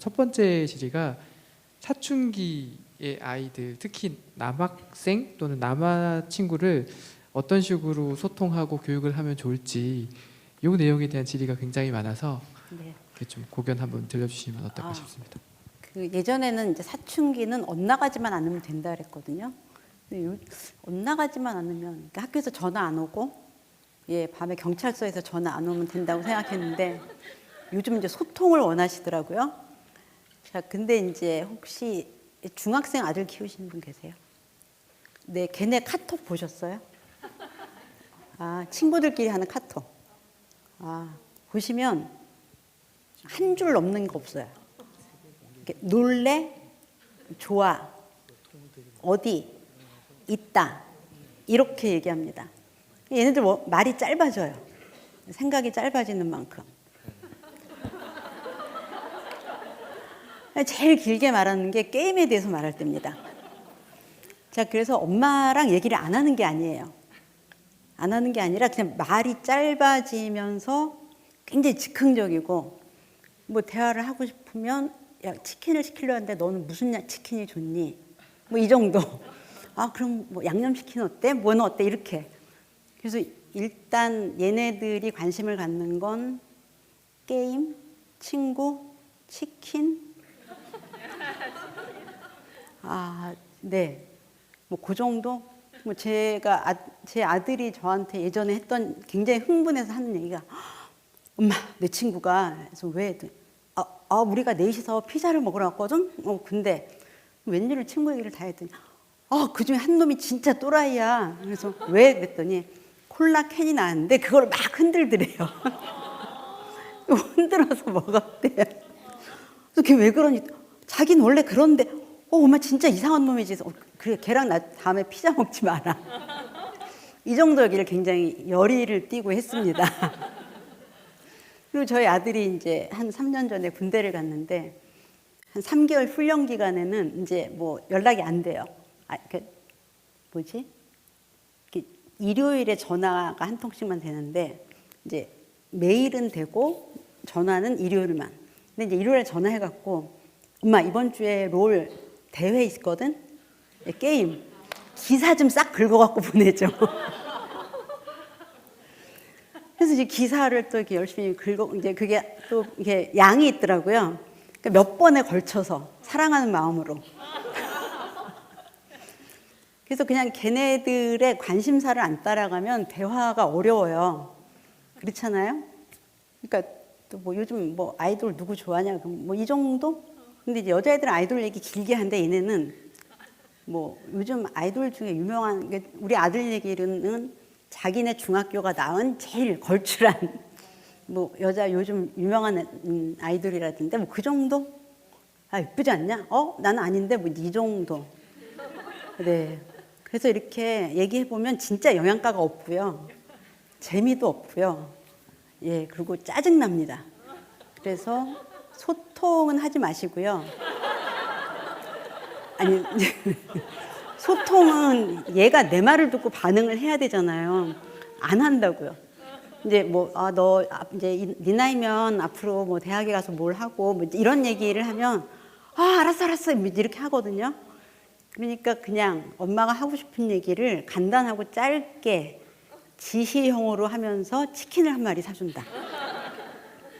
첫 번째 질의가 사춘기의 아이들, 특히 남학생 또는 남아 친구를 어떤 식으로 소통하고 교육을 하면 좋을지 이 내용에 대한 질의가 굉장히 많아서 네. 좀 고견 한번 들려주시면 어떨까 싶습니다. 그 예전에는 이제 사춘기는 엇나가지만 않으면 된다 그랬거든요. 근데 엇나가지만 않으면 그러니까 학교에서 전화 안 오고 예, 밤에 경찰서에서 전화 안 오면 된다고 생각했는데 요즘 이제 소통을 원하시더라고요. 자, 근데 이제 혹시 중학생 아들 키우시는 분 계세요? 네, 걔네 카톡 보셨어요? 아, 친구들끼리 하는 카톡. 아, 보시면 한 줄 넘는 거 없어요. 이렇게 놀래, 좋아, 어디, 있다 이렇게 얘기합니다. 얘네들 말이 짧아져요. 생각이 짧아지는 만큼. 제일 길게 말하는 게 게임에 대해서 말할 때입니다. 자, 그래서 엄마랑 얘기를 안 하는 게 아니에요. 안 하는 게 아니라 그냥 말이 짧아지면서 굉장히 즉흥적이고 뭐 대화를 하고 싶으면 야, 치킨을 시키려 하는데 너는 무슨 치킨이 좋니? 뭐 이 정도. 아, 그럼 뭐 양념치킨 어때? 뭐는 어때? 이렇게. 그래서 일단 얘네들이 관심을 갖는 건 게임, 친구, 치킨. 아, 네. 뭐 그 정도? 뭐 제 아들이 저한테 예전에 했던 굉장히 흥분해서 하는 얘기가 엄마, 내 친구가 그래서 왜? 우리가 넷이서 피자를 먹으러 왔거든? 근데 웬일을 친구 얘기를 다 했더니 그중에 한 놈이 진짜 또라이야. 그래서 왜? 그랬더니 콜라 캔이 나왔는데 그걸 막 흔들더래요. 흔들어서 먹었대요. 그래서 걔 왜 그러니? 자기는 원래 그런데 엄마 진짜 이상한 놈이지. 그래, 걔랑 나 다음에 피자 먹지 마라. 이 정도 얘기를 굉장히 열의를 띠고 했습니다. 그리고 저희 아들이 이제 한 3년 전에 군대를 갔는데 한 3개월 훈련 기간에는 이제 뭐 연락이 안 돼요. 일요일에 전화가 한 통씩만 되는데 이제 메일은 되고 전화는 일요일만. 근데 이제 일요일에 전화해갖고 엄마 이번 주에 롤 대회 있거든. 게임 기사 좀 싹 긁어갖고 보내줘. 그래서 이제 기사를 또 이렇게 열심히 긁어 이제 그게 또 이게 양이 있더라고요. 그러니까 몇 번에 걸쳐서 사랑하는 마음으로. 그래서 그냥 걔네들의 관심사를 안 따라가면 대화가 어려워요. 그렇잖아요? 그러니까 또 뭐 요즘 뭐 아이돌 누구 좋아하냐 뭐 이 정도? 근데 이제 여자애들은 아이돌 얘기 길게 하는데 얘네는 뭐 요즘 아이돌 중에 유명한 우리 아들 얘기는 자기네 중학교가 낳은 제일 걸출한 뭐 여자 요즘 유명한 아이돌이라던데 뭐 그 정도? 아, 예쁘지 않냐? 나는 아닌데 뭐 이 정도. 네. 그래서 이렇게 얘기해 보면 진짜 영양가가 없고요. 재미도 없고요. 예, 그리고 짜증 납니다. 그래서 소통은 하지 마시고요. 아니, 소통은 얘가 내 말을 듣고 반응을 해야 되잖아요. 안 한다고요. 이제 뭐, 너 이제 네 나이면 앞으로 뭐 대학에 가서 뭘 하고 뭐 이런 얘기를 하면 알았어 이렇게 하거든요. 그러니까 그냥 엄마가 하고 싶은 얘기를 간단하고 짧게 지시형으로 하면서 치킨을 한 마리 사준다.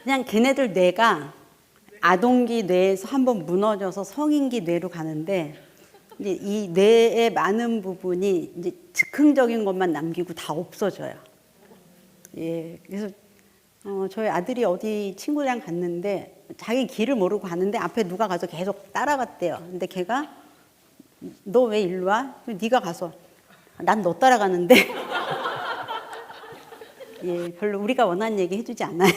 그냥 걔네들 뇌가 아동기 뇌에서 한번 무너져서 성인기 뇌로 가는데 이제 이 뇌의 많은 부분이 이제 즉흥적인 것만 남기고 다 없어져요. 예, 그래서 저희 아들이 어디 친구랑 갔는데 자기 길을 모르고 갔는데 앞에 누가 가서 계속 따라갔대요. 근데 걔가 너 왜 일로 와? 네가 가서 난 너 따라가는데 예, 별로 우리가 원하는 얘기 해주지 않아요.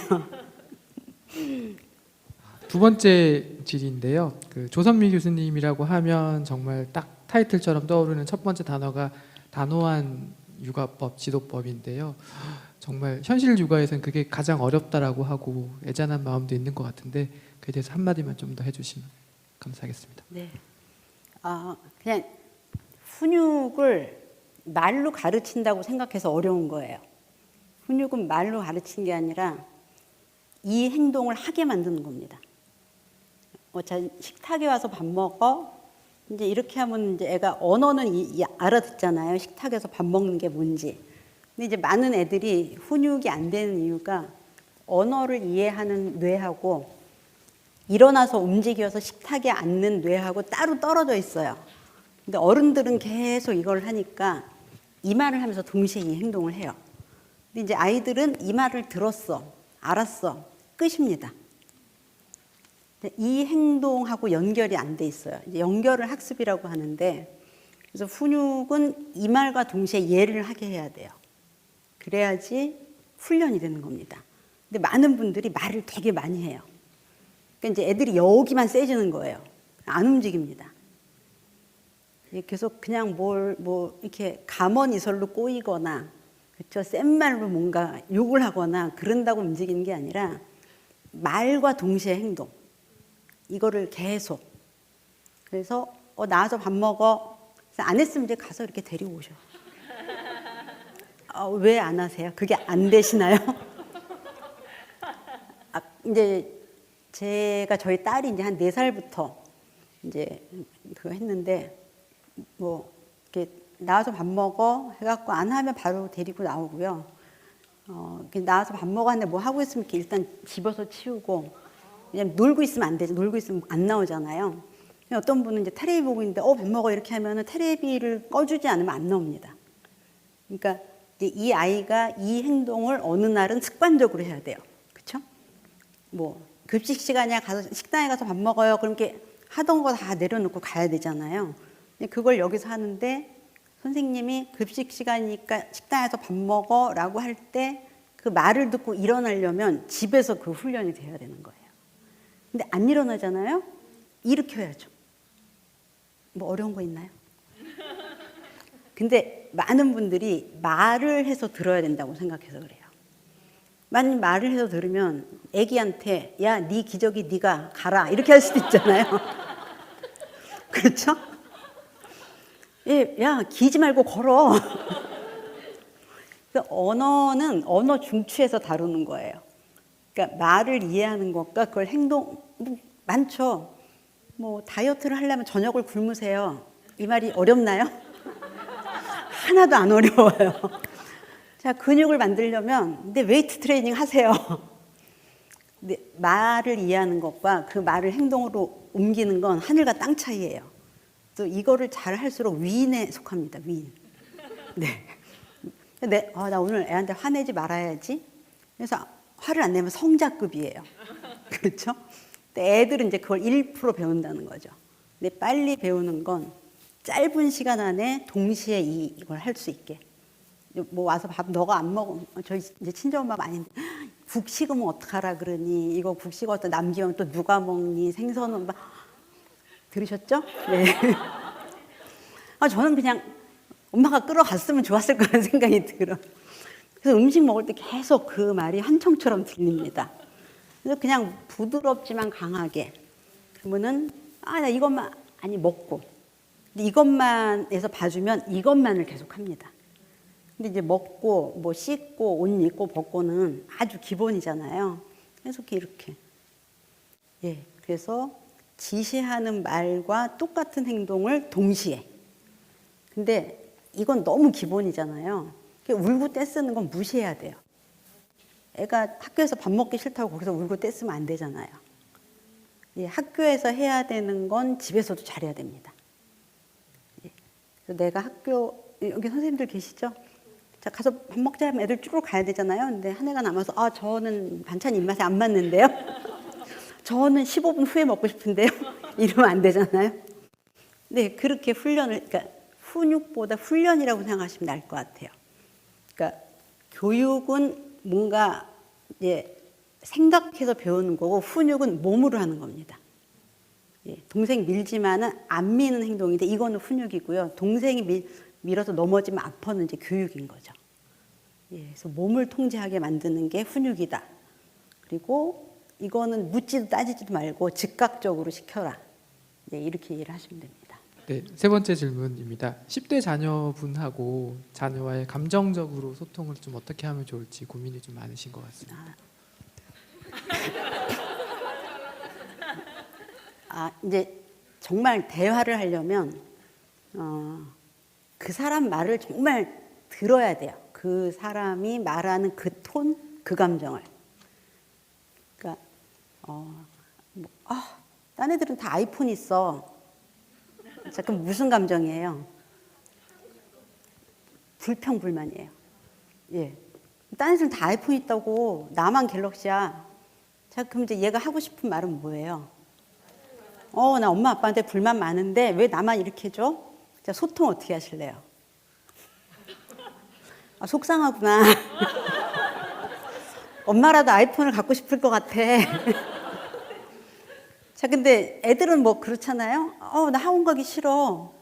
두 번째 질의인데요. 그 조선미 교수님이라고 하면 정말 딱 타이틀처럼 떠오르는 첫 번째 단어가 단호한 육아법, 지도법인데요. 정말 현실 육아에서는 그게 가장 어렵다라고 하고 애잔한 마음도 있는 것 같은데 그에 대해서 한마디만 좀 더 해주시면 감사하겠습니다. 네. 그냥 훈육을 말로 가르친다고 생각해서 어려운 거예요. 훈육은 말로 가르치는 게 아니라 이 행동을 하게 만드는 겁니다. 자, 식탁에 와서 밥 먹어. 이제 이렇게 하면 이제 애가 언어는 알아듣잖아요. 식탁에서 밥 먹는 게 뭔지. 근데 이제 많은 애들이 훈육이 안 되는 이유가 언어를 이해하는 뇌하고 일어나서 움직여서 식탁에 앉는 뇌하고 따로 떨어져 있어요. 근데 어른들은 계속 이걸 하니까 이 말을 하면서 동시에 이 행동을 해요. 근데 이제 아이들은 이 말을 들었어, 알았어, 끝입니다. 이 행동하고 연결이 안 돼 있어요. 이제 연결을 학습이라고 하는데, 그래서 훈육은 이 말과 동시에 예를 하게 해야 돼요. 그래야지 훈련이 되는 겁니다. 근데 많은 분들이 말을 되게 많이 해요. 그러니까 이제 애들이 여기만 세지는 거예요. 안 움직입니다. 계속 그냥 이렇게 가먼이설로 꼬이거나, 그렇죠? 센 말로 뭔가 욕을 하거나 그런다고 움직이는 게 아니라 말과 동시에 행동. 이거를 계속. 그래서 나와서 밥 먹어. 안 했으면 이제 가서 이렇게 데리고 오셔. 왜 안 하세요? 그게 안 되시나요? 이제 제가 저희 딸이 이제 한 4살부터 이제 그거 했는데 이렇게 나와서 밥 먹어 해갖고 안 하면 바로 데리고 나오고요. 나와서 밥 먹어 하는데 뭐 하고 있으면 이렇게 일단 집어서 치우고, 왜냐면 놀고 있으면 안 되죠. 놀고 있으면 안 나오잖아요. 어떤 분은 이제 테레비 보고 있는데 밥 먹어 이렇게 하면은 테레비를 꺼주지 않으면 안 나옵니다. 그러니까 이제 이 아이가 이 행동을 어느 날은 습관적으로 해야 돼요. 그렇죠? 급식 시간이야 가서 식당에 가서 밥 먹어요. 그럼 이렇게 하던 거 다 내려놓고 가야 되잖아요. 근데 그걸 여기서 하는데 선생님이 급식 시간이니까 식당에서 밥 먹어라고 할 때 그 말을 듣고 일어나려면 집에서 그 훈련이 돼야 되는 거예요. 근데 안 일어나잖아요. 일으켜야죠. 어려운 거 있나요? 근데 많은 분들이 말을 해서 들어야 된다고 생각해서 그래요. 만약 말을 해서 들으면 애기한테 야, 네 기저귀 네가 가라 이렇게 할 수도 있잖아요. 그렇죠? 예, 야, 기지 말고 걸어. 언어는 언어 중추에서 다루는 거예요. 그러니까 말을 이해하는 것과 그걸 행동 많죠. 다이어트를 하려면 저녁을 굶으세요. 이 말이 어렵나요? 하나도 안 어려워요. 자, 근육을 만들려면 근데 웨이트 트레이닝 하세요. 근데 말을 이해하는 것과 그 말을 행동으로 옮기는 건 하늘과 땅 차이예요. 또 이거를 잘 할수록 위인에 속합니다. 위인. 네. 나 오늘 애한테 화내지 말아야지. 그래서 화를 안 내면 성자급이에요. 그렇죠? 근데 애들은 이제 그걸 1% 배운다는 거죠. 근데 빨리 배우는 건 짧은 시간 안에 동시에 이걸 할 수 있게. 와서 밥 너가 안 먹어. 저희 이제 친정엄마 많이 국 식으면 어떡하라 그러니 이거 국 식어서 남기면 또 누가 먹니 생선은 막 들으셨죠? 네. 저는 그냥 엄마가 끌어갔으면 좋았을 거라는 생각이 들어요. 그래서 음식 먹을 때 계속 그 말이 한청처럼 들립니다. 그래서 그냥 부드럽지만 강하게. 그러면은 나 이것만 먹고. 근데 이것만에서 봐주면 이것만을 계속 합니다. 근데 이제 먹고 씻고 옷 입고 벗고는 아주 기본이잖아요. 그래서 이렇게. 예, 그래서 지시하는 말과 똑같은 행동을 동시에. 근데 이건 너무 기본이잖아요. 울고 떼쓰는 건 무시해야 돼요. 애가 학교에서 밥 먹기 싫다고 거기서 울고 떼쓰면 안 되잖아요. 예, 학교에서 해야 되는 건 집에서도 잘해야 됩니다. 예, 그래서 내가 여기 선생님들 계시죠? 자, 가서 밥 먹자 하면 애들 쭉 가야 되잖아요. 근데 한 해가 남아서 저는 반찬 입맛에 안 맞는데요. 저는 15분 후에 먹고 싶은데요. 이러면 안 되잖아요. 네, 그렇게 그러니까 훈육보다 훈련이라고 생각하시면 나을 것 같아요. 그러니까 교육은 뭔가 이제 생각해서 배우는 거고 훈육은 몸으로 하는 겁니다. 예, 동생 밀지만은 안 미는 행동인데 이거는 훈육이고요. 동생이 밀어서 넘어지면 아파는 이제 교육인 거죠. 예, 그래서 몸을 통제하게 만드는 게 훈육이다. 그리고 이거는 묻지도 따지지도 말고 즉각적으로 시켜라. 네, 이렇게 이해를 하시면 됩니다. 네, 세 번째 질문입니다. 10대 자녀분하고 자녀와의 감정적으로 소통을 좀 어떻게 하면 좋을지 고민이 좀 많으신 것 같습니다. 이제 정말 대화를 하려면 그 사람 말을 정말 들어야 돼요. 그 사람이 말하는 그 톤, 그 감정을. 그러니까 딴 애들은 다 아이폰 있어. 자, 그럼 무슨 감정이에요? 불평불만이에요. 예. 딴 애들은 다 아이폰 있다고 나만 갤럭시야. 자, 그럼 이제 얘가 하고 싶은 말은 뭐예요? 나 엄마 아빠한테 불만 많은데 왜 나만 이렇게 해줘? 자, 소통 어떻게 하실래요? 속상하구나. 엄마라도 아이폰을 갖고 싶을 것 같아. 자, 근데 애들은 뭐 그렇잖아요. 나 학원 가기 싫어.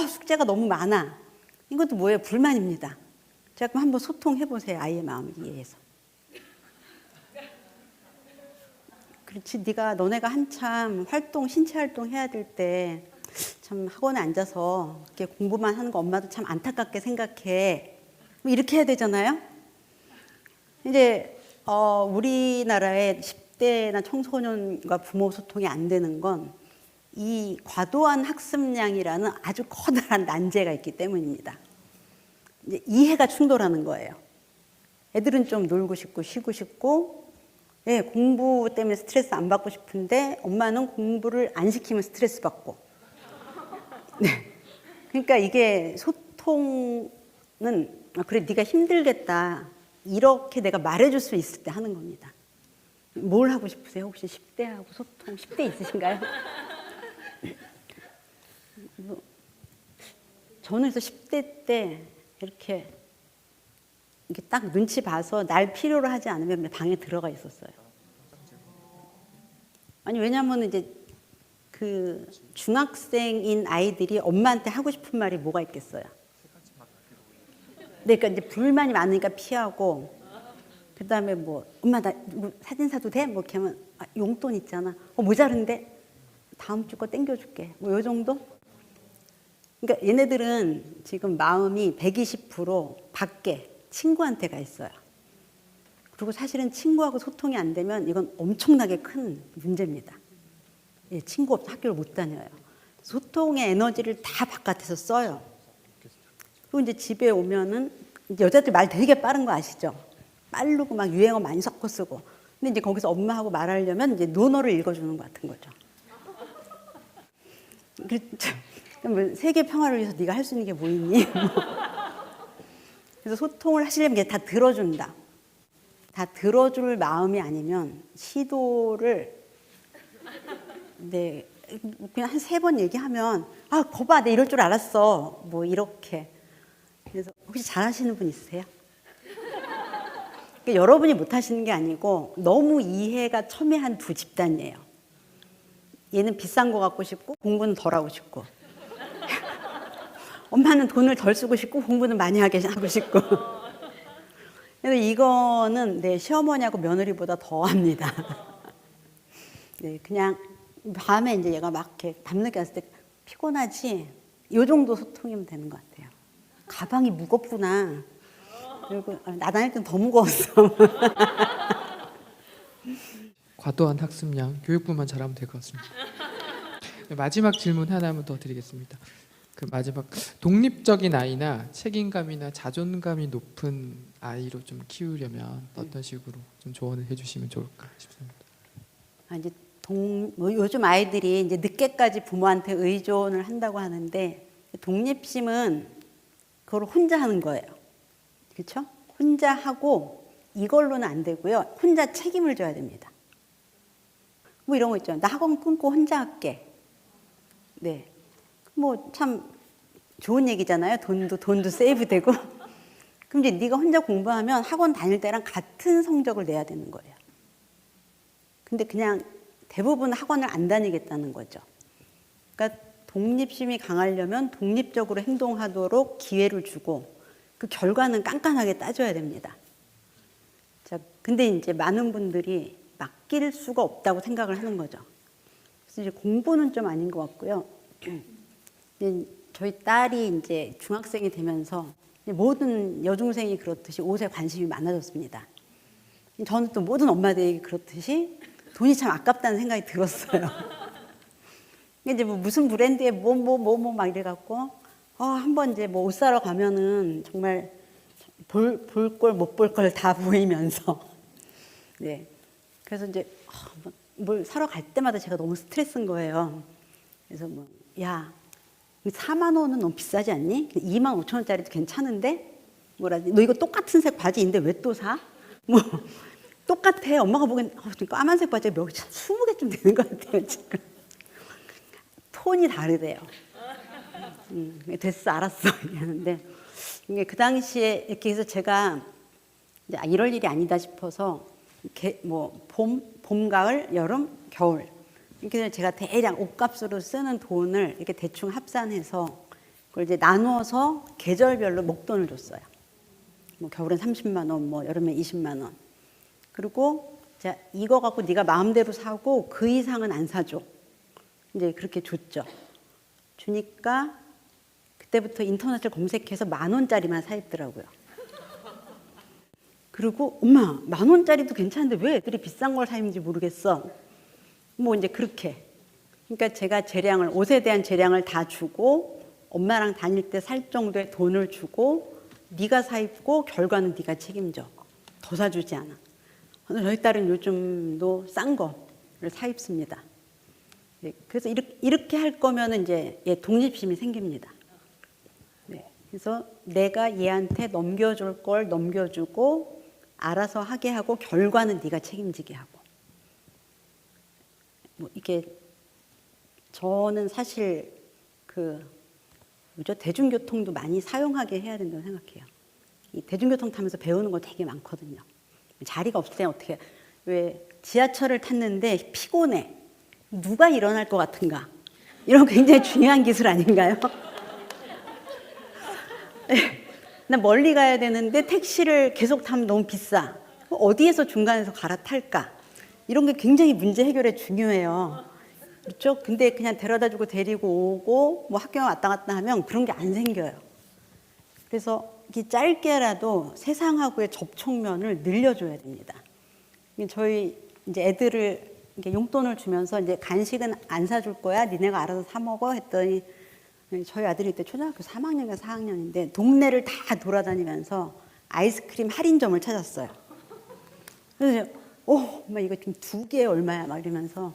숙제가 너무 많아. 이것도 뭐예요? 불만입니다. 자, 그럼 한번 소통해 보세요. 아이의 마음을 이해해서. 그렇지, 너네가 한참 신체 활동 해야 될 때 참 학원에 앉아서 이렇게 공부만 하는 거 엄마도 참 안타깝게 생각해. 뭐 이렇게 해야 되잖아요. 이제 우리나라의 10대나 청소년과 부모 소통이 안 되는 건 이 과도한 학습량이라는 아주 커다란 난제가 있기 때문입니다. 이제 이해가 충돌하는 거예요. 애들은 좀 놀고 싶고 쉬고 싶고, 예, 공부 때문에 스트레스 안 받고 싶은데 엄마는 공부를 안 시키면 스트레스 받고. 네. 그러니까 이게 소통은 그래, 네가 힘들겠다. 이렇게 내가 말해줄 수 있을 때 하는 겁니다. 뭘 하고 싶으세요? 혹시 10대하고 소통, 10대 있으신가요? 저는 그래서 10대 때 이렇게 딱 눈치 봐서 날 필요로 하지 않으면 방에 들어가 있었어요. 아니, 왜냐면 이제 그 중학생인 아이들이 엄마한테 하고 싶은 말이 뭐가 있겠어요? 네, 그러니까 이제 불만이 많으니까 피하고, 그 다음에 뭐, 엄마, 나 사진 사도 돼? 뭐 이렇게 하면, 용돈 있잖아. 모자른데? 다음 주 거 땡겨줄게. 뭐 요 정도? 그러니까 얘네들은 지금 마음이 120% 밖에 친구한테 가 있어요. 그리고 사실은 친구하고 소통이 안 되면 이건 엄청나게 큰 문제입니다. 예, 친구 없어 학교를 못 다녀요. 소통의 에너지를 다 바깥에서 써요. 그리고 이제 집에 오면은 여자들 말 되게 빠른 거 아시죠? 빠르고 막 유행어 많이 섞어 쓰고. 근데 이제 거기서 엄마하고 말하려면 이제 논어를 읽어주는 것 같은 거죠. 뭐 세계 평화를 위해서 네가 할 수 있는 게 뭐 있니? 그래서 소통을 하시려면 다 들어준다. 다 들어줄 마음이 아니면 시도를 그냥 한 3번 얘기하면 거봐, 내 이럴 줄 알았어. 뭐 이렇게. 그래서 혹시 잘하시는 분 있으세요? 그러니까 여러분이 못하시는 게 아니고 너무 이해가 첨예한 두 집단이에요. 얘는 비싼 거 갖고 싶고 공부는 덜 하고 싶고 엄마는 돈을 덜 쓰고 싶고 공부는 많이 하고 싶고. 그래서 이거는 내 시어머니하고 며느리보다 더 합니다. 네, 그냥 밤에 이제 얘가 막 이렇게 밤늦게 왔을 때 피곤하지? 요 정도 소통이면 되는 것 같아요. 가방이 무겁구나. 그리고 나 다닐 땐 더 무거웠어. 과도한 학습량, 교육부만 잘하면 될 것 같습니다. 마지막 질문 하나만 더 드리겠습니다. 그 마지막, 독립적인 아이나 책임감이나 자존감이 높은 아이로 좀 키우려면 어떤 식으로 좀 조언을 해주시면 좋을까 싶습니다. 이제 요즘 아이들이 이제 늦게까지 부모한테 의존을 한다고 하는데, 독립심은 그걸 혼자 하는 거예요. 그렇죠? 혼자 하고 이걸로는 안 되고요. 혼자 책임을 져야 됩니다. 뭐 이런 거 있죠. 나 학원 끊고 혼자 할게. 네. 뭐 참 좋은 얘기잖아요. 돈도 세이브되고. 그럼 이제 네가 혼자 공부하면 학원 다닐 때랑 같은 성적을 내야 되는 거예요. 근데 그냥 대부분 학원을 안 다니겠다는 거죠. 그러니까 독립심이 강하려면 독립적으로 행동하도록 기회를 주고 그 결과는 깐깐하게 따져야 됩니다. 자, 근데 이제 많은 분들이 맡길 수가 없다고 생각을 하는 거죠. 그래서 이제 공부는 좀 아닌 것 같고요. 저희 딸이 이제 중학생이 되면서 모든 여중생이 그렇듯이 옷에 관심이 많아졌습니다. 저는 또 모든 엄마들이 그렇듯이 돈이 참 아깝다는 생각이 들었어요. 이제 뭐 무슨 브랜드에 뭐 막 이래갖고 한번 이제 뭐 옷 사러 가면은 정말 볼 걸 못 볼 걸 다 보이면서 네. 그래서 이제 뭘 사러 갈 때마다 제가 너무 스트레스인 거예요. 그래서 뭐 야, 4만 원은 너무 비싸지 않니? 2만 5천 원짜리도 괜찮은데? 뭐라지? 너 이거 똑같은 색 바지인데 왜 또 사? 뭐 똑같아. 엄마가 보기엔 까만색 바지가 몇 개, 20개쯤 되는 것 같아요 지금. 톤이 다르대요. 됐어, 알았어. 이러는데 이게 그 당시에 이렇게 해서 제가 이제 이럴 일이 아니다 싶어서 뭐 봄, 가을, 여름, 겨울 이렇게 제가 대략 옷값으로 쓰는 돈을 이렇게 대충 합산해서 그걸 이제 나누어서 계절별로 목돈을 줬어요. 뭐 겨울엔 30만 원, 뭐 여름에 20만 원. 그리고 자, 이거 갖고 네가 마음대로 사고 그 이상은 안 사줘. 이제 그렇게 줬죠. 주니까 그때부터 인터넷을 검색해서 10,000원짜리만 사 입더라고요. 그리고 엄마 10,000원짜리도 괜찮은데 왜 애들이 비싼 걸 사 입는지 모르겠어. 뭐 이제 그렇게. 그러니까 제가 재량을 옷에 대한 재량을 다 주고 엄마랑 다닐 때 살 정도의 돈을 주고 네가 사 입고 결과는 네가 책임져. 더 사주지 않아. 저희 딸은 요즘도 싼 거를 사 입습니다. 네, 그래서 이렇게 할 거면은 이제 독립심이 생깁니다. 네, 그래서 내가 얘한테 넘겨줄 걸 넘겨주고 알아서 하게 하고 결과는 네가 책임지게 하고. 뭐 이게 저는 사실 대중교통도 많이 사용하게 해야 된다고 생각해요. 이 대중교통 타면서 배우는 거 되게 많거든요. 자리가 없을 때 어떻게 왜 지하철을 탔는데 피곤해. 누가 일어날 것 같은가? 이런 굉장히 중요한 기술 아닌가요? 나 멀리 가야 되는데 택시를 계속 타면 너무 비싸. 어디에서 중간에서 갈아탈까? 이런 게 굉장히 문제 해결에 중요해요. 그렇죠? 근데 그냥 데려다주고 데리고 오고 뭐 학교 왔다 갔다 하면 그런 게 안 생겨요. 그래서 이게 짧게라도 세상하고의 접촉면을 늘려줘야 됩니다. 저희 이제 애들을 이렇게 용돈을 주면서 이제 간식은 안 사줄 거야. 니네가 알아서 사 먹어 했더니 저희 아들이 그때 초등학교 3학년인가 4학년인데 동네를 다 돌아다니면서 아이스크림 할인점을 찾았어요. 그래서 막 이거 좀 2개에 얼마야 막 이러면서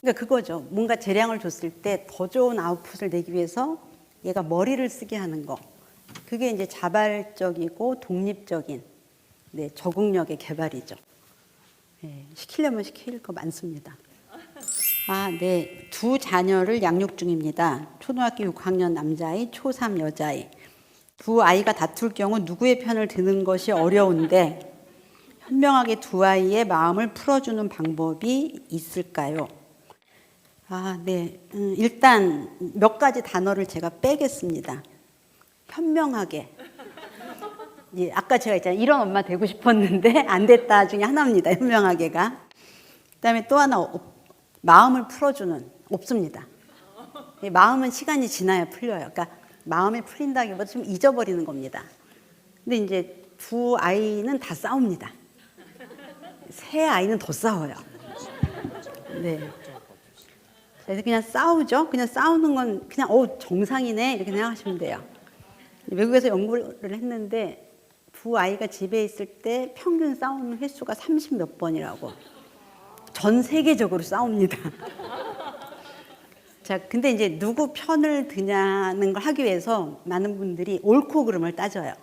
그러니까 그거죠. 뭔가 재량을 줬을 때 더 좋은 아웃풋을 내기 위해서 얘가 머리를 쓰게 하는 거. 그게 이제 자발적이고 독립적인 적응력의 개발이죠. 네, 시키려면 시킬 거 많습니다. 네. 2 자녀를 양육 중입니다. 초등학교 6학년 남자아이, 초3 여자아이. 두 아이가 다툴 경우 누구의 편을 드는 것이 어려운데 현명하게 두 아이의 마음을 풀어주는 방법이 있을까요? 네. 일단 몇 가지 단어를 제가 빼겠습니다. 현명하게. 예, 아까 제가 있잖아요. 이런 엄마 되고 싶었는데 안 됐다 중에 하나입니다. 현명하게가. 그다음에 또 하나 마음을 풀어주는 없습니다. 마음은 시간이 지나야 풀려요. 그러니까 마음이 풀린다기보다 좀 잊어버리는 겁니다. 근데 이제 두 아이는 다 싸웁니다. 세 아이는 더 싸워요. 네. 그래서 그냥 싸우죠. 그냥 싸우는 건 그냥 정상이네 이렇게 생각하시면 돼요. 외국에서 연구를 했는데 두 아이가 집에 있을 때 평균 싸우는 횟수가 30몇 번이라고. 전 세계적으로 싸웁니다. 자, 근데 이제 누구 편을 드냐는 걸 하기 위해서 많은 분들이 옳고 그름을 따져요.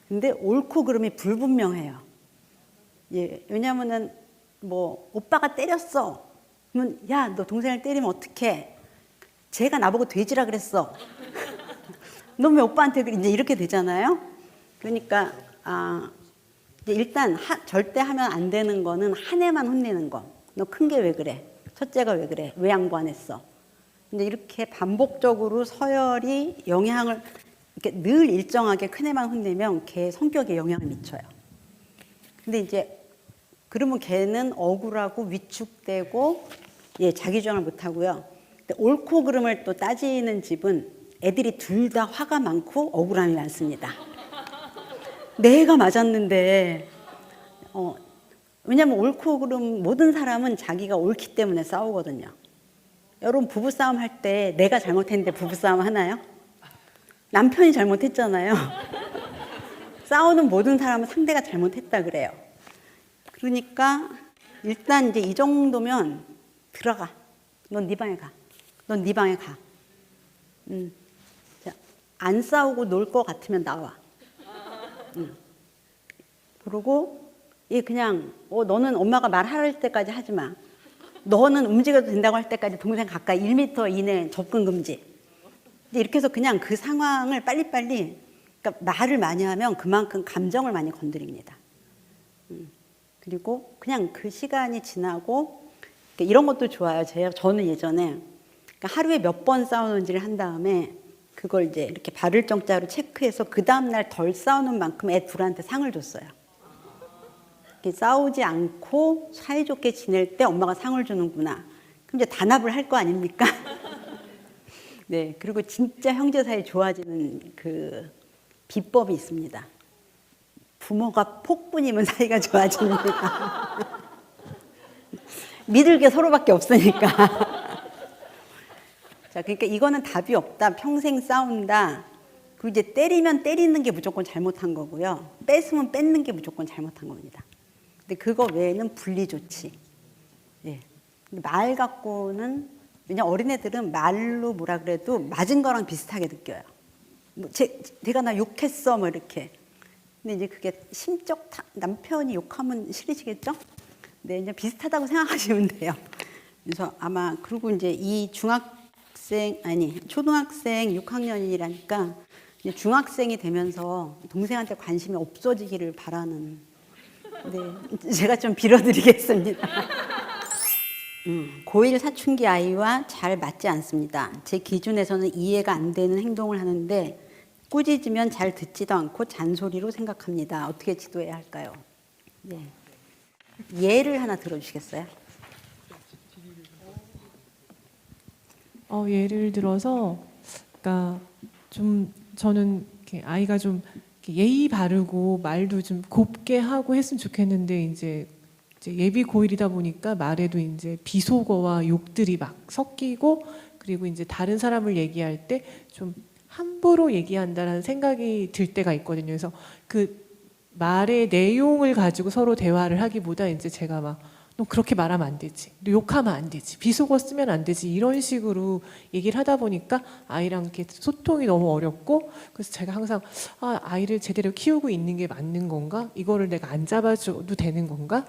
근데 옳고 그름이 불분명해요. 예, 왜냐면은 뭐 오빠가 때렸어. 그러면 야, 너 동생을 때리면 어떡해? 쟤가 나보고 돼지라 그랬어. 너 왜 오빠한테 그래? 이제 이렇게 되잖아요. 그러니까 이제 일단 절대 하면 안 되는 거는 한 애만 혼내는 거. 너 큰 게 왜 그래? 첫째가 왜 그래? 왜 양보 안 했어? 근데 이렇게 반복적으로 서열이 영향을 이렇게 늘 일정하게 큰 애만 혼내면 걔 성격에 영향을 미쳐요. 근데 이제 그러면 걔는 억울하고 위축되고 자기 주장을 못 하고요. 근데 옳고 그름을 또 따지는 집은 애들이 둘 다 화가 많고 억울함이 많습니다. 내가 맞았는데 왜냐면 옳고 그름 모든 사람은 자기가 옳기 때문에 싸우거든요. 여러분 부부싸움 할 때 내가 잘못했는데 부부싸움 하나요? 남편이 잘못했잖아요. 싸우는 모든 사람은 상대가 잘못했다 그래요. 그러니까 일단 이제 이 정도면 들어가. 넌 네 방에 가. 넌 네 방에 가. 자, 안 싸우고 놀 것 같으면 나와. 그리고 얘 그냥 너는 엄마가 말할 때까지 하지 마. 너는 움직여도 된다고 할 때까지 동생 가까이 1m 이내 접근 금지. 이렇게 해서 그냥 그 상황을 빨리빨리, 그러니까 말을 많이 하면 그만큼 감정을 많이 건드립니다. 그리고 그냥 그 시간이 지나고, 그러니까 이런 것도 좋아요. 저는 예전에 그러니까 하루에 몇 번 싸우는지를 한 다음에 그걸 이제 이렇게 발을 정자로 체크해서 그 다음날 덜 싸우는 만큼 애 둘한테 상을 줬어요. 싸우지 않고 사이좋게 지낼 때 엄마가 상을 주는구나. 그럼 이제 단합을 할 거 아닙니까? 네, 그리고 진짜 형제 사이 좋아지는 그 비법이 있습니다. 부모가 폭군이면 사이가 좋아집니다. 믿을 게 서로밖에 없으니까. 자, 그러니까 이거는 답이 없다. 평생 싸운다. 그리고 이제 때리면 때리는 게 무조건 잘못한 거고요. 뺏으면 뺏는 게 무조건 잘못한 겁니다. 근데 그거 외에는 분리 좋지. 예. 근데 말 갖고는, 왜냐 어린애들은 말로 뭐라 그래도 맞은 거랑 비슷하게 느껴요. 뭐 내가 나 욕했어 뭐 이렇게. 근데 이제 그게 심적 남편이 욕하면 싫으시겠죠? 네, 이제 비슷하다고 생각하시면 돼요. 그래서 아마 그리고 이제 이 초등학생 6학년이라니까 중학생이 되면서 동생한테 관심이 없어지기를 바라는. 네, 제가 좀 빌어드리겠습니다. 고1 사춘기 아이와 잘 맞지 않습니다. 제 기준에서는 이해가 안 되는 행동을 하는데 꾸짖으면 잘 듣지도 않고 잔소리로 생각합니다. 어떻게 지도해야 할까요? 네. 예를 하나 들어주시겠어요? 예를 들어서, 그러니까 좀 저는 이렇게 아이가 좀 이렇게 예의 바르고 말도 좀 곱게 하고 했으면 좋겠는데 이제 예비 고1이다 보니까 말에도 이제 비속어와 욕들이 막 섞이고, 그리고 이제 다른 사람을 얘기할 때 좀 함부로 얘기한다라는 생각이 들 때가 있거든요. 그래서 그 말의 내용을 가지고 서로 대화를 하기보다 이제 제가 막 너 그렇게 말하면 안 되지, 너 욕하면 안 되지, 비속어 쓰면 안 되지, 이런 식으로 얘기를 하다 보니까 아이랑 이렇게 소통이 너무 어렵고, 그래서 제가 항상 아이를 제대로 키우고 있는 게 맞는 건가? 이거를 내가 안 잡아줘도 되는 건가?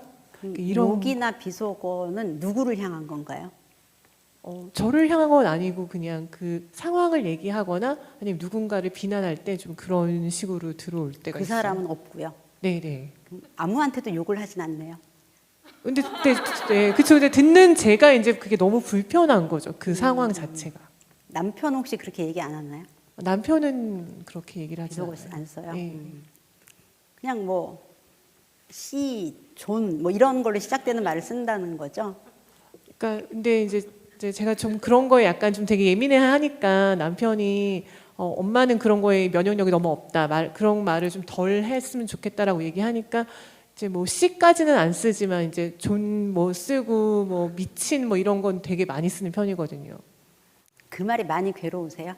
이런 욕이나 비속어는 누구를 향한 건가요? 저를 향한 건 아니고 그냥 그 상황을 얘기하거나 아니면 누군가를 비난할 때 좀 그런 식으로 들어올 때가 그 있어요. 사람은 없고요. 네네. 아무한테도 욕을 하진 않네요. 근데 네, 그쵸. 근데 듣는 제가 이제 그게 너무 불편한 거죠. 그 상황 자체가. 남편 혹시 그렇게 얘기 안 하나요? 남편은 그렇게 얘기를 하지 비속어 않아요. 안 써요? 네. 그냥 뭐 씨, 존 뭐 이런 걸로 시작되는 말을 쓴다는 거죠. 그러니까 근데 이제 제가 좀 그런 거에 약간 좀 되게 예민해하니까 남편이 엄마는 그런 거에 면역력이 너무 없다. 그런 말을 좀 덜 했으면 좋겠다라고 얘기하니까 이제 뭐 씨까지는 안 쓰지만 이제 존 뭐 쓰고 뭐 미친 뭐 이런 건 되게 많이 쓰는 편이거든요. 그 말이 많이 괴로우세요?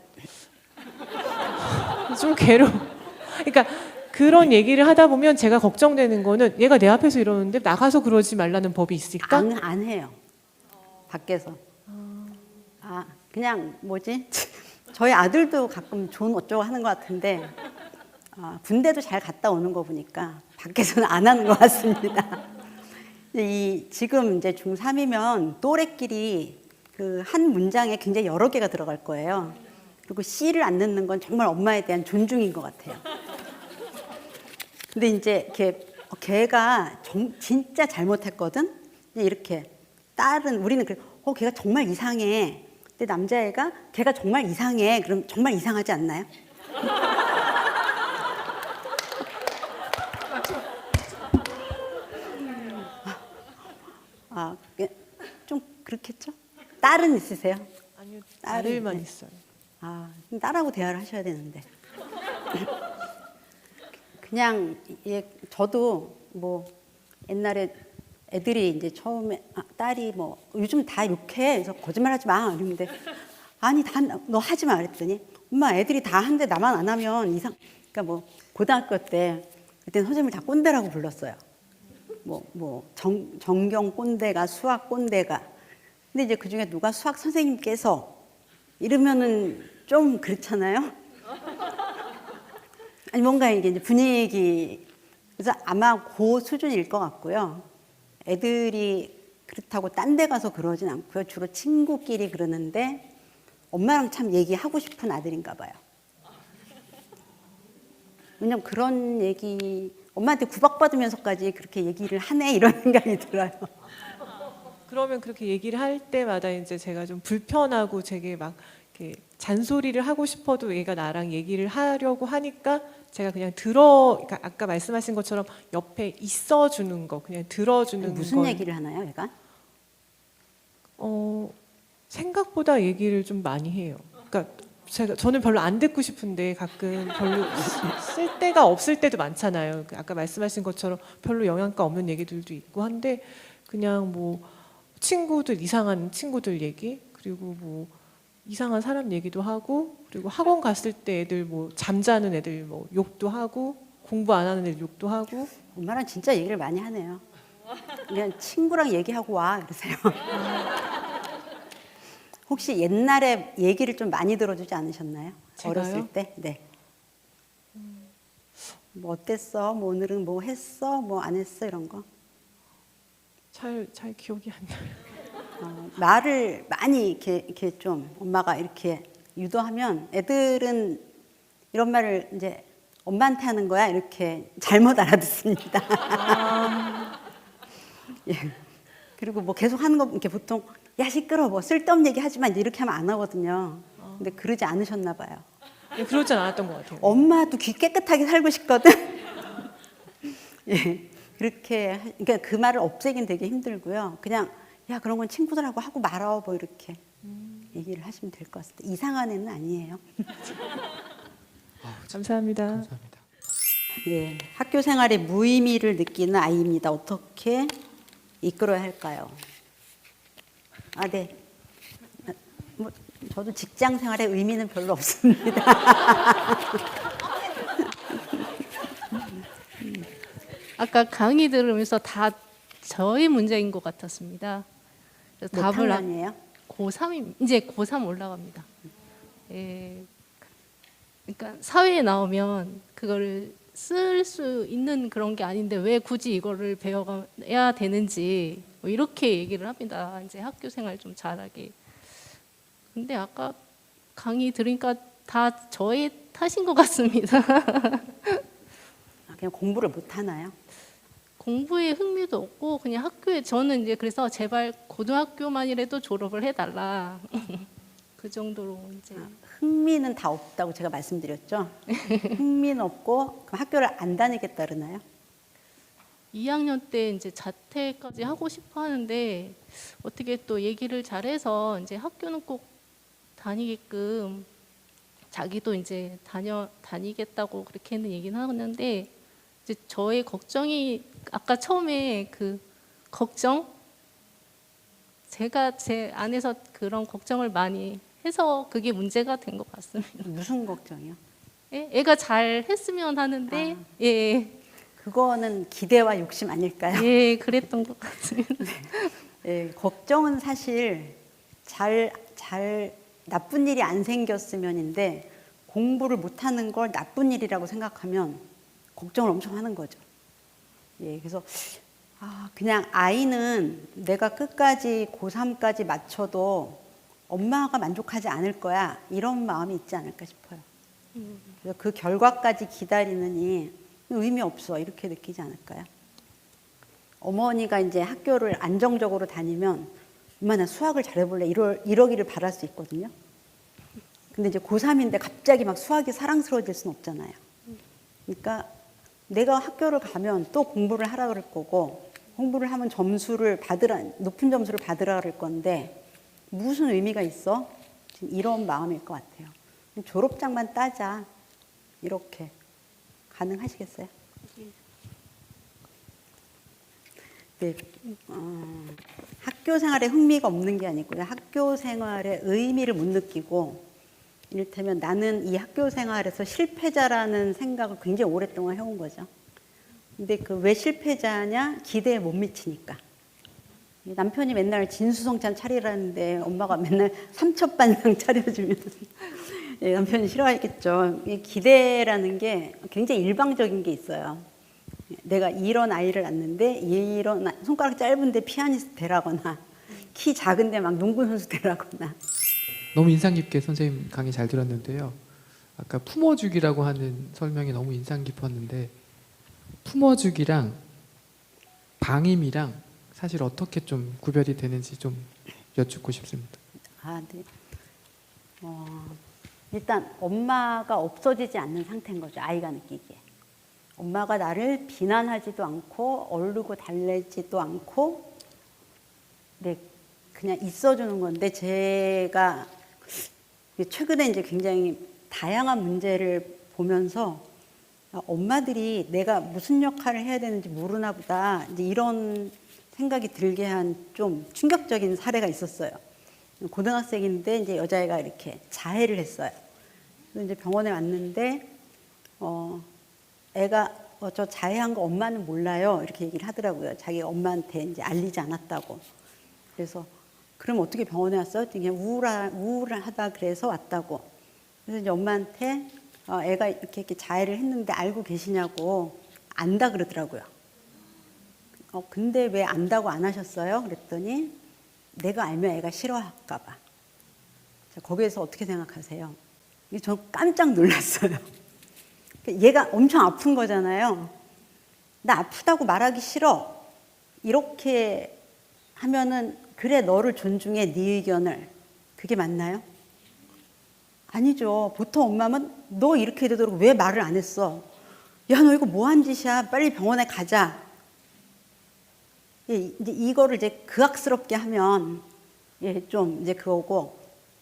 좀 그러니까 그런 얘기를 하다 보면 제가 걱정되는 거는 얘가 내 앞에서 이러는데 나가서 그러지 말라는 법이 있을까? 안 해요. 밖에서. 그냥 뭐지? 저희 아들도 가끔 존 어쩌고 하는 것 같은데 군대도 잘 갔다 오는 거 보니까 밖에서는 안 하는 것 같습니다. 지금 이제 중3이면 또래끼리 그 한 문장에 굉장히 여러 개가 들어갈 거예요. 그리고 씨를 안 넣는 건 정말 엄마에 대한 존중인 것 같아요. 근데 이제 걔가 진짜 잘못했거든. 이렇게 우리는 그래. 걔가 정말 이상해. 근데 남자애가 걔가 정말 이상해. 그럼 정말 이상하지 않나요? 좀 그렇겠죠? 딸은 있으세요? 아니요, 딸은, 아들만 네. 있어요. 그럼 딸하고 대화를 하셔야 되는데. 그냥 저도 뭐 옛날에 애들이 이제 처음에 딸이 뭐 요즘 다 욕해. 그래서 거짓말하지 마. 이러는데 아니 다 너 하지 마 그랬더니 엄마 애들이 다 하는데 나만 안 하면 이상. 그러니까 뭐 고등학교 때 그때 선생님을 다 꼰대라고 불렀어요. 정경 꼰대가 수학 꼰대가. 근데 이제 그 중에 누가 수학 선생님께서 이러면은 좀 그렇잖아요. 아니 뭔가 이게 이제 분위기. 그래서 아마 그 수준일 것 같고요. 애들이 그렇다고 딴 데 가서 그러진 않고요. 주로 친구끼리 그러는데 엄마랑 참 얘기하고 싶은 아들인가 봐요. 왜냐면 그런 얘기 엄마한테 구박받으면서까지 그렇게 얘기를 하네 이런 생각이 들어요. 그러면 그렇게 얘기를 할 때마다 이제 제가 좀 불편하고 제게 막 이렇게 잔소리를 하고 싶어도 얘가 나랑 얘기를 하려고 하니까 제가 그냥 그러니까 아까 말씀하신 것처럼 옆에 있어주는 거, 그냥 들어주는 무슨 걸. 얘기를 하나요, 얘가? 생각보다 얘기를 좀 많이 해요. 그러니까 저는 별로 안 듣고 싶은데 가끔 별로 쓸 데가 없을 때도 많잖아요. 아까 말씀하신 것처럼 별로 영양가 없는 얘기들도 있고 한데 그냥 뭐 친구들 이상한 친구들 얘기 그리고 뭐 이상한 사람 얘기도 하고 그리고 학원 갔을 때 애들 뭐 잠자는 애들 뭐 욕도 하고 공부 안 하는 애들 욕도 하고. 엄마랑 진짜 얘기를 많이 하네요. 그냥 친구랑 얘기하고 와 이러세요. 혹시 옛날에 얘기를 좀 많이 들어주지 않으셨나요? 제가요? 어렸을 때? 네. 뭐 어땠어? 뭐 오늘은 뭐 했어? 뭐 안 했어? 이런 거? 잘 기억이 안 나요. 말을 많이 이렇게 좀 엄마가 이렇게 유도하면 애들은 이런 말을 이제 엄마한테 하는 거야 이렇게 잘못 알아듣습니다. 예. 그리고 뭐 계속 하는 거 이렇게 보통 야 시끄러워 뭐 쓸데없는 얘기 하지 마 이렇게 하면 안 하거든요. 근데 그러지 않으셨나 봐요. 그러진 않았던 것 같아요. 엄마도 귀 깨끗하게 살고 싶거든. 예. 그렇게 그러니까 그 말을 없애긴 되게 힘들고요. 그냥 야 그런 건 친구들하고 하고 말아 뭐 이렇게 얘기를 하시면 될 것 같습니다. 이상한 애는 아니에요. 감사합니다. 감사합니다. 예, 학교 생활에 무의미를 느끼는 아이입니다. 어떻게 이끌어야 할까요? 네. 뭐 저도 직장 생활에 의미는 별로 없습니다. 아까 강의 들으면서 다 저의 문제인 것 같았습니다. 그래서 몇 답을 학년이에요? 고3임 이제 고3 올라갑니다. 예, 그러니까 사회에 나오면 그거를 쓸 수 있는 그런 게 아닌데 왜 굳이 이거를 배워야 되는지 뭐 이렇게 얘기를 합니다. 이제 학교 생활 좀 잘하게. 근데 아까 강의 들으니까 다 저의 탓인 것 같습니다. 그냥 공부를 못 하나요? 공부에 흥미도 없고 그냥 학교에 저는 이제 그래서 제발 고등학교만이라도 졸업을 해달라 그 정도로 이제 흥미는 다 없다고 제가 말씀드렸죠. 흥미는 없고 그럼 학교를 안 다니겠다 그러나요? 2학년 때 이제 자퇴까지 하고 싶어 하는데 어떻게 또 얘기를 잘해서 이제 학교는 꼭 다니게끔 자기도 이제 다니겠다고 그렇게는 얘기는 하는데 이제 저의 걱정이 아까 처음에 그 걱정 제가 제 안에서 그런 걱정을 많이 해서 그게 문제가 된 것 같습니다. 무슨 걱정이요? 예? 애가 잘 했으면 하는데 예, 그거는 기대와 욕심 아닐까요? 예, 그랬던 것 같습니다. 예, 걱정은 사실 잘 나쁜 일이 안 생겼으면인데 공부를 못하는 걸 나쁜 일이라고 생각하면 걱정을 엄청 하는 거죠. 예, 그래서 그냥 아이는 내가 끝까지 고3까지 맞춰도 엄마가 만족하지 않을 거야 이런 마음이 있지 않을까 싶어요. 그래서 그 결과까지 기다리느니 의미 없어 이렇게 느끼지 않을까요? 어머니가 이제 학교를 안정적으로 다니면 엄마 나 수학을 잘해볼래 이러기를 바랄 수 있거든요. 근데 이제 고3인데 갑자기 막 수학이 사랑스러워질 수는 없잖아요. 그러니까 내가 학교를 가면 또 공부를 하라 그럴 거고 공부를 하면 높은 점수를 받으라 그럴 건데 무슨 의미가 있어? 지금 이런 마음일 것 같아요. 졸업장만 따자 이렇게 가능하시겠어요? 네, 학교 생활에 흥미가 없는 게 아니고요. 학교 생활의 의미를 못 느끼고, 이를테면 나는 이 학교 생활에서 실패자라는 생각을 굉장히 오랫동안 해온 거죠. 근데 그 왜 실패자냐? 기대에 못 미치니까. 남편이 맨날 진수성찬 차리라는데 엄마가 맨날 삼첩반상 차려주면 예, 남편이 싫어하겠죠. 이 기대라는 게 굉장히 일방적인 게 있어요. 내가 이런 아이를 낳는데 이런 손가락 짧은데 피아니스트 되라거나 키 작은데 막 농구 선수 되라거나. 너무 인상 깊게 선생님 강의 잘 들었는데요. 아까 품어주기라고 하는 설명이 너무 인상 깊었는데 품어주기랑 방임이랑 사실 어떻게 좀 구별이 되는지 좀 여쭙고 싶습니다. 아, 네. 일단 엄마가 없어지지 않는 상태인 거죠. 아이가 느끼기에. 엄마가 나를 비난하지도 않고 얼르고 달래지도 않고 네, 그냥 있어주는 건데 제가 최근에 이제 굉장히 다양한 문제를 보면서 엄마들이 내가 무슨 역할을 해야 되는지 모르나 보다 이제 이런 생각이 들게 한 좀 충격적인 사례가 있었어요. 고등학생인데 이제 여자애가 이렇게 자해를 했어요. 그래서 이제 병원에 왔는데 애가 저 자해한 거 엄마는 몰라요. 이렇게 얘기를 하더라고요. 자기 엄마한테 이제 알리지 않았다고. 그래서 그럼 어떻게 병원에 왔어? 그냥 우울하다 그래서 왔다고. 그래서 이제 엄마한테 애가 이렇게 자해를 했는데 알고 계시냐고 안다 그러더라고요. 근데 왜 안다고 안 하셨어요? 그랬더니 내가 알면 애가 싫어할까 봐. 자, 거기에서 어떻게 생각하세요? 저 깜짝 놀랐어요. 얘가 엄청 아픈 거잖아요. 나 아프다고 말하기 싫어. 이렇게 하면은 그래 너를 존중해 네 의견을. 그게 맞나요? 아니죠. 보통 엄마는 너 이렇게 되도록 왜 말을 안 했어? 야, 너 이거 뭐 한 짓이야? 빨리 병원에 가자. 예, 이제 이거를 이제 극악스럽게 하면 예, 좀 이제 그거고,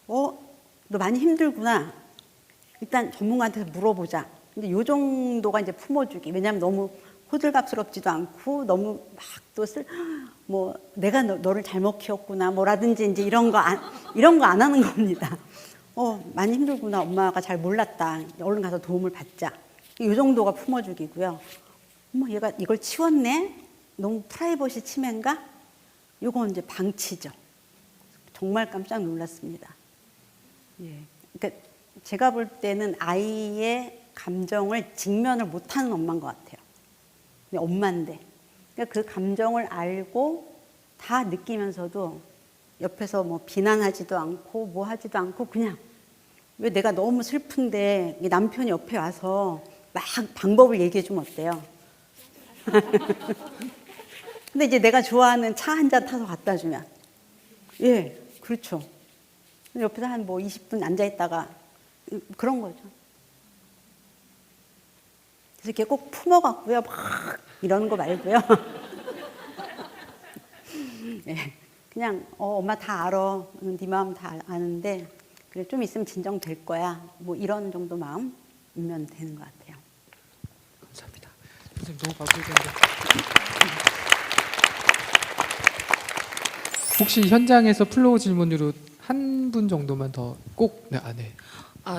너 많이 힘들구나. 일단 전문가한테 물어보자. 근데 요 정도가 이제 품어주기. 왜냐하면 너무 호들갑스럽지도 않고 너무 막 또 뭐 내가 너를 잘못 키웠구나 뭐라든지 이제 이런 거 안 하는 겁니다. 많이 힘들구나. 엄마가 잘 몰랐다. 얼른 가서 도움을 받자. 요 정도가 품어주기고요. 얘가 이걸 치웠네? 너무 프라이버시 침해인가? 요건 이제 방치죠. 정말 깜짝 놀랐습니다. 예. 그러니까 제가 볼 때는 아이의 감정을 직면을 못하는 엄마인 것 같아요. 근데 엄마인데. 그러니까 그 감정을 알고 다 느끼면서도 옆에서 뭐 비난하지도 않고 뭐 하지도 않고 그냥 왜 내가 너무 슬픈데 남편이 옆에 와서 막 방법을 얘기해 주면 어때요? 근데 이제 내가 좋아하는 차 한 잔 타서 갖다 주면 예, 그렇죠. 옆에서 한 뭐 20분 앉아 있다가 그런 거죠. 그래서 이렇게 꼭 품어갖고요, 막 이러는 거 말고요. 예, 그냥 엄마 다 알아. 네 마음 다 아는데 그래 좀 있으면 진정될 거야. 뭐 이런 정도 마음이면 되는 것 같아요. 감사합니다. 선생님 너무 바쁘신데 혹시 현장에서 플로우 질문으로 한 분 정도만 더 꼭 네.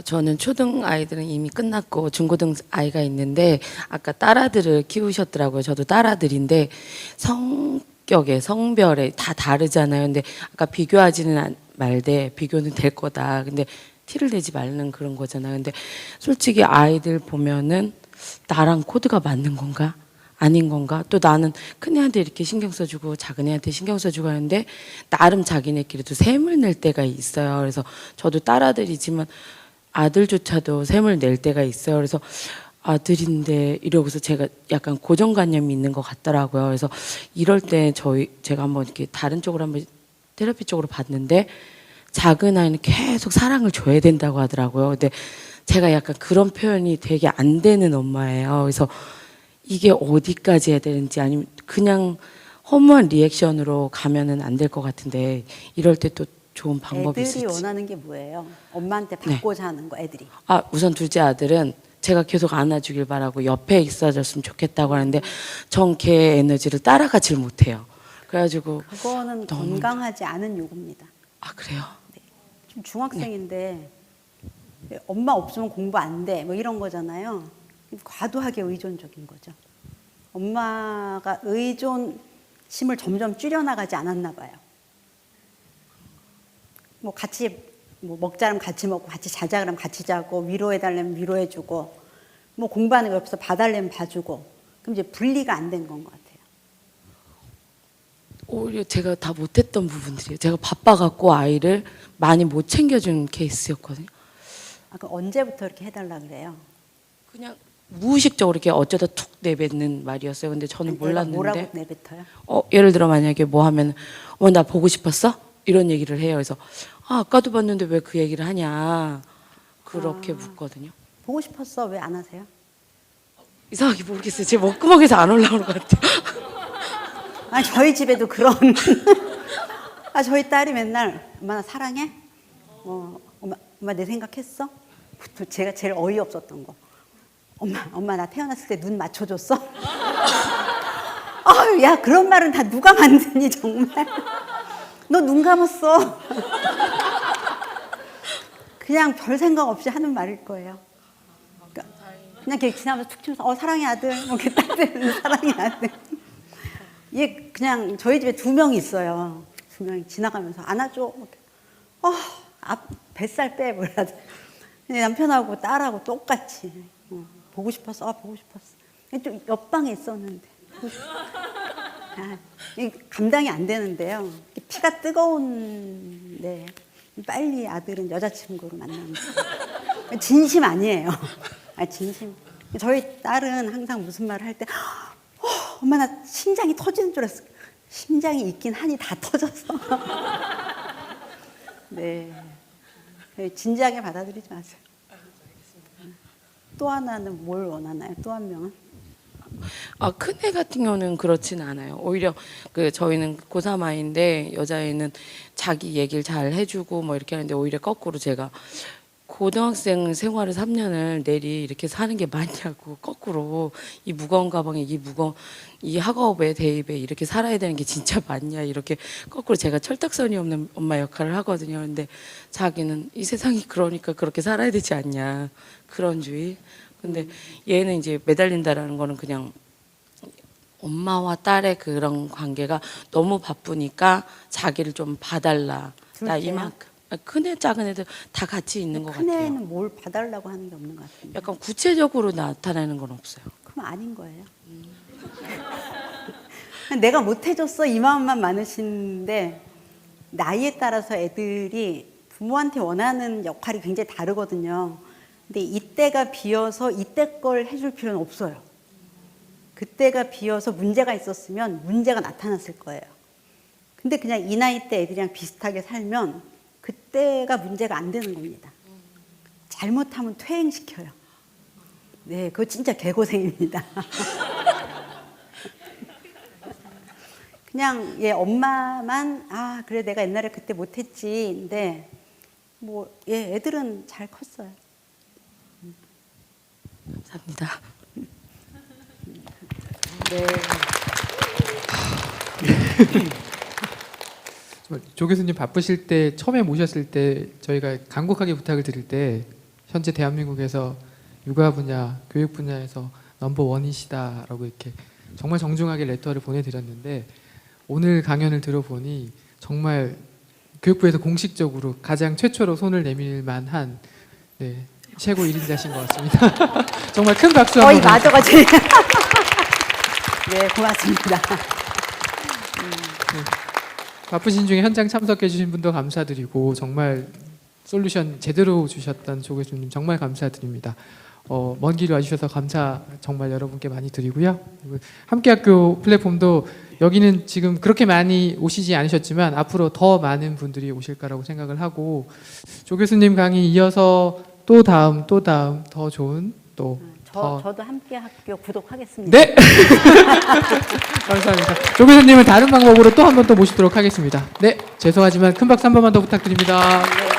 저는 초등 아이들은 이미 끝났고 중고등 아이가 있는데 아까 딸아들을 키우셨더라고요. 저도 딸아들인데 성격에 성별에 다 다르잖아요. 근데 아까 비교하지는 말되 비교는 될 거다. 근데 티를 내지 말는 그런 거잖아요. 근데 솔직히 아이들 보면은 나랑 코드가 맞는 건가? 아닌 건가? 또 나는 큰 애한테 이렇게 신경 써주고 작은 애한테 신경 써주고 하는데 나름 자기네끼리도 셈을 낼 때가 있어요. 그래서 저도 딸아들이지만 아들조차도 셈을 낼 때가 있어요. 그래서 아들인데 이러고서 제가 약간 고정관념이 있는 것 같더라고요. 그래서 이럴 때 제가 한번 이렇게 다른 쪽으로 한번 테라피 쪽으로 봤는데 작은 아이는 계속 사랑을 줘야 된다고 하더라고요. 근데 제가 약간 그런 표현이 되게 안 되는 엄마예요. 그래서 이게 어디까지 해야 되는지 아니면 그냥 허무한 리액션으로 가면은 안 될 것 같은데 이럴 때 또 좋은 방법이 있을지. 애들이 원하는 게 뭐예요? 엄마한테 받고자 하는 거 애들이. 우선 둘째 아들은 제가 계속 안아주길 바라고 옆에 있어줬으면 좋겠다고 하는데 전 걔 에너지를 따라가질 못해요. 그래가지고 그거는 너무 건강하지 않은 요구입니다. 아 그래요? 지금 중학생인데 엄마 없으면 공부 안 돼. 뭐 이런 거잖아요. 과도하게 의존적인 거죠. 엄마가 의존심을 점점 줄여나가지 않았나 봐요. 뭐 같이 뭐 먹자면 같이 먹고 같이 자자 그러면 같이 자고 위로해달라면 위로해주고 뭐 공부하는 거 옆에서 봐달라면 봐주고 그럼 이제 분리가 안 된 건 것 같아요. 오히려 제가 다 못했던 부분들이에요. 제가 바빠갖고 아이를 많이 못 챙겨준 케이스였거든요. 아, 그럼 언제부터 이렇게 해달라 그래요? 그냥 무의식적으로 이렇게 어쩌다 툭 내뱉는 말이었어요. 근데 저는 내가 몰랐는데 뭐라고 내뱉어요? 예를 들어 만약에 뭐 하면 나 보고 싶었어? 이런 얘기를 해요. 그래서 아까도 봤는데 왜 그 얘기를 하냐 그렇게 묻거든요. 보고 싶었어. 왜 안 하세요? 이상하게 모르겠어요. 제 목구멍에서 안 올라오는 것 같아요. 아니 저희 집에도 그런 저희 딸이 맨날 엄마 나 사랑해? 엄마 내 생각했어? 제가 제일 어이없었던 거 엄마 나 태어났을 때 눈 맞춰줬어? 야 그런 말은 다 누가 만드니 정말 너 눈 감았어 그냥 별 생각 없이 하는 말일 거예요. 그냥 이렇게 지나면서 툭 치면서 사랑해 아들 뭐 이렇게 딸들은 사랑해 아들 얘 그냥 저희 집에 2명 있어요. 2명이 지나가면서 안아줘. 뱃살 빼 뭐라도. 남편하고 딸하고 똑같이 보고 싶었어. 보고 싶었어. 좀 옆방에 있었는데 감당이 안 되는데요. 피가 뜨거운데 빨리 아들은 여자친구를 만납니다. 진심 아니에요. 진심. 저희 딸은 항상 무슨 말을 할 때 엄마 나 심장이 터지는 줄 알았어. 심장이 있긴 하니 다 터졌어. 네. 진지하게 받아들이지 마세요. 또 하나는 뭘 원하나요? 또 한 명은? 큰애 같은 경우는 그렇진 않아요. 오히려 저희는 고3 아이인데 여자애는 자기 얘기를 잘 해주고 뭐 이렇게 하는데 오히려 거꾸로 제가 고등학생 생활을 3년을 내리 이렇게 사는 게 맞냐고 거꾸로 이 무거운 가방에 이 학업에 대입에 이렇게 살아야 되는 게 진짜 맞냐 이렇게 거꾸로 제가 철딱선이 없는 엄마 역할을 하거든요. 근데 자기는 이 세상이 그러니까 그렇게 살아야 되지 않냐 그런 주의. 근데 얘는 이제 매달린다라는 거는 그냥 엄마와 딸의 그런 관계가 너무 바쁘니까 자기를 좀 봐달라. 나 둘째요? 이만큼. 큰애 작은 애들 다 같이 있는 것 같아요. 큰애는 뭘 봐달라고 하는 게 없는 것 같은데. 약간 구체적으로 나타내는 건 없어요. 그럼 아닌 거예요. 내가 못 해줬어 이 마음만 많으신데 나이에 따라서 애들이 부모한테 원하는 역할이 굉장히 다르거든요. 근데 이때가 비어서 이때 걸 해줄 필요는 없어요. 그때가 비어서 문제가 있었으면 문제가 나타났을 거예요. 근데 그냥 이 나이 때 애들이랑 비슷하게 살면 그때가 문제가 안 되는 겁니다. 잘못하면 퇴행시켜요. 네, 그거 진짜 개고생입니다. 그냥 얘 엄마만 그래 내가 옛날에 그때 못했지. 근데 뭐 얘 애들은 잘 컸어요. 감사합니다. 네. 조 교수님 바쁘실 때 처음에 모셨을 때 저희가 간곡하게 부탁을 드릴 때 현재 대한민국에서 육아 분야, 교육 분야에서 넘버원이시다라고 이렇게 정말 정중하게 레터를 보내드렸는데 오늘 강연을 들어보니 정말 교육부에서 공식적으로 가장 최초로 손을 내밀 만한 최고 1인자신 것 같습니다. 정말 큰 박수 한번 맞아가지고. 네, 고맙습니다. 바쁘신 중에 현장 참석해 주신 분도 감사드리고 정말 솔루션 제대로 주셨던 조 교수님 정말 감사드립니다. 먼 길 와주셔서 감사 정말 여러분께 많이 드리고요. 그리고 함께학교 플랫폼도 여기는 지금 그렇게 많이 오시지 않으셨지만 앞으로 더 많은 분들이 오실 거라고 생각을 하고 조 교수님 강의 이어서 또 다음 더 좋은 저도 함께학교 구독하겠습니다. 네. 감사합니다. 조 교수님을 다른 방법으로 또 한 번 또 모시도록 하겠습니다. 네, 죄송하지만 큰 박수 한 번만 더 부탁드립니다. 네.